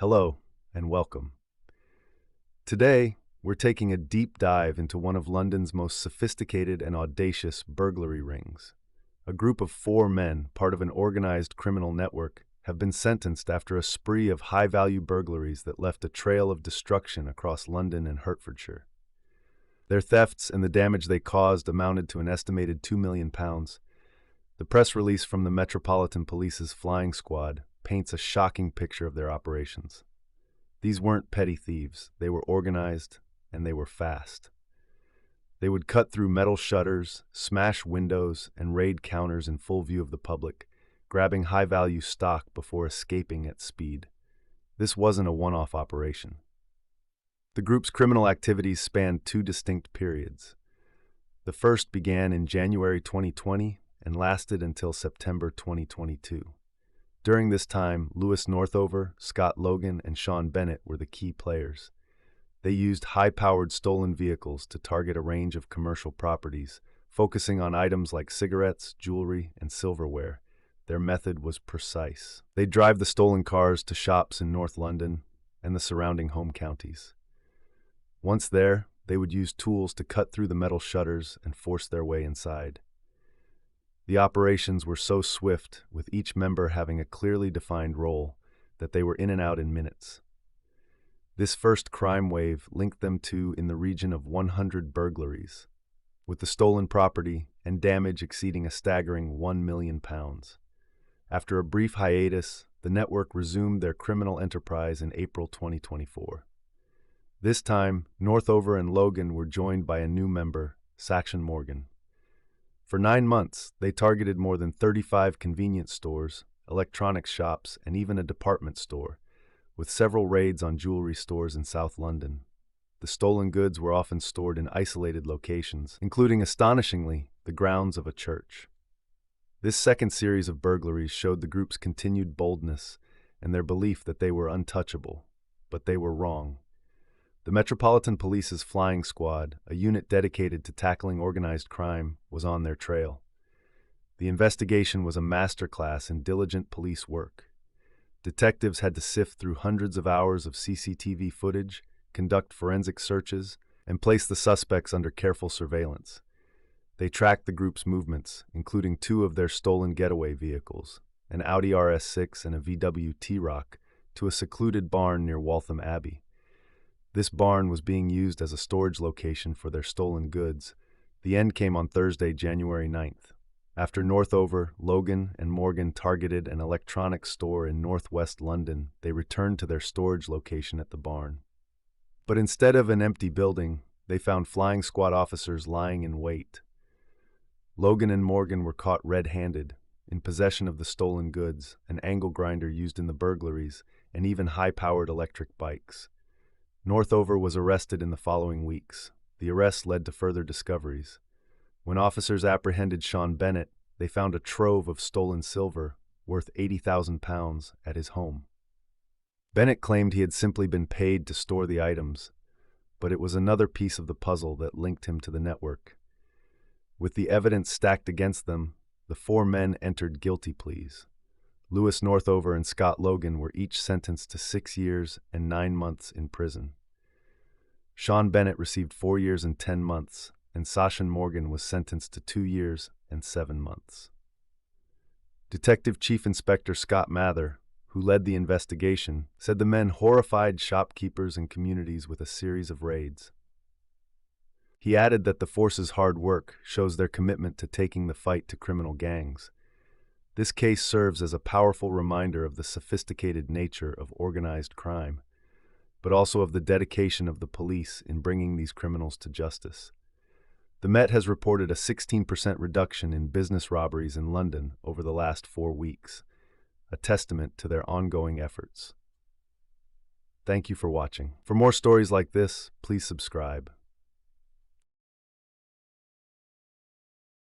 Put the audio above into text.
Hello and welcome. Today, we're taking a deep dive into one of London's most sophisticated and audacious burglary rings. A group of 4 men, part of an organized criminal network, have been sentenced after a spree of high-value burglaries that left a trail of destruction across London and Hertfordshire. Their thefts and the damage they caused amounted to an estimated £2 million. The press release from the Metropolitan Police's flying squad paints a shocking picture of their operations. These weren't petty thieves, they were organized, and they were fast. They would cut through metal shutters, smash windows, and raid counters in full view of the public, grabbing high-value stock before escaping at speed. This wasn't a one-off operation. The group's criminal activities spanned 2 distinct periods. The first began in January 2020 and lasted until September 2022. During this time, Lewis Northover, Logan, and Bennett were the key players. They used high-powered stolen vehicles to target a range of commercial properties, focusing on items like cigarettes, jewelry, and silverware. Their method was precise. They'd drive the stolen cars to shops in North London and the surrounding home counties. Once there, they would use tools to cut through the metal shutters and force their way inside. The operations were so swift, with each member having a clearly defined role, that they were in and out in minutes. This first crime wave linked them to in the region of 100 burglaries, with the stolen property and damage exceeding a staggering £1 million. After a brief hiatus, the network resumed their criminal enterprise in April 2024. This time, Northover and Logan were joined by a new member, Sachon Morgan. For 9 months, they targeted more than 35 convenience stores, electronics shops, and even a department store, with several raids on jewelry stores in South London. The stolen goods were often stored in isolated locations, including, astonishingly, the grounds of a church. This second series of burglaries showed the group's continued boldness and their belief that they were untouchable, but they were wrong. The Metropolitan Police's flying squad, a unit dedicated to tackling organized crime, was on their trail. The investigation was a masterclass in diligent police work. Detectives had to sift through hundreds of hours of CCTV footage, conduct forensic searches, and place the suspects under careful surveillance. They tracked the group's movements, including 2 of their stolen getaway vehicles, an Audi RS6 and a VW T-Roc, to a secluded barn near Waltham Abbey. This barn was being used as a storage location for their stolen goods. The end came on Thursday, January 9th. After Northover, Logan, and Morgan targeted an electronics store in northwest London, they returned to their storage location at the barn. But instead of an empty building, they found flying squad officers lying in wait. Logan and Morgan were caught red-handed, in possession of the stolen goods, an angle grinder used in the burglaries, and even high-powered electric bikes. Northover was arrested in the following weeks. The arrest led to further discoveries. When officers apprehended Bennett, they found a trove of stolen silver worth £80,000 at his home. Bennett claimed he had simply been paid to store the items, but it was another piece of the puzzle that linked him to the network. With the evidence stacked against them, the 4 men entered guilty pleas. Lewis Northover and Logan were each sentenced to 6 years and 9 months in prison. Bennett received 4 years and 10 months, and Sachon Morgan was sentenced to 2 years and 7 months. Detective Chief Inspector Scott Mather, who led the investigation, said the men horrified shopkeepers and communities with a series of raids. He added that the force's hard work shows their commitment to taking the fight to criminal gangs. This case serves as a powerful reminder of the sophisticated nature of organized crime, but also of the dedication of the police in bringing these criminals to justice. The Met has reported a 16% reduction in business robberies in London over the last 4 weeks, a testament to their ongoing efforts. Thank you for watching. For more stories like this, please subscribe.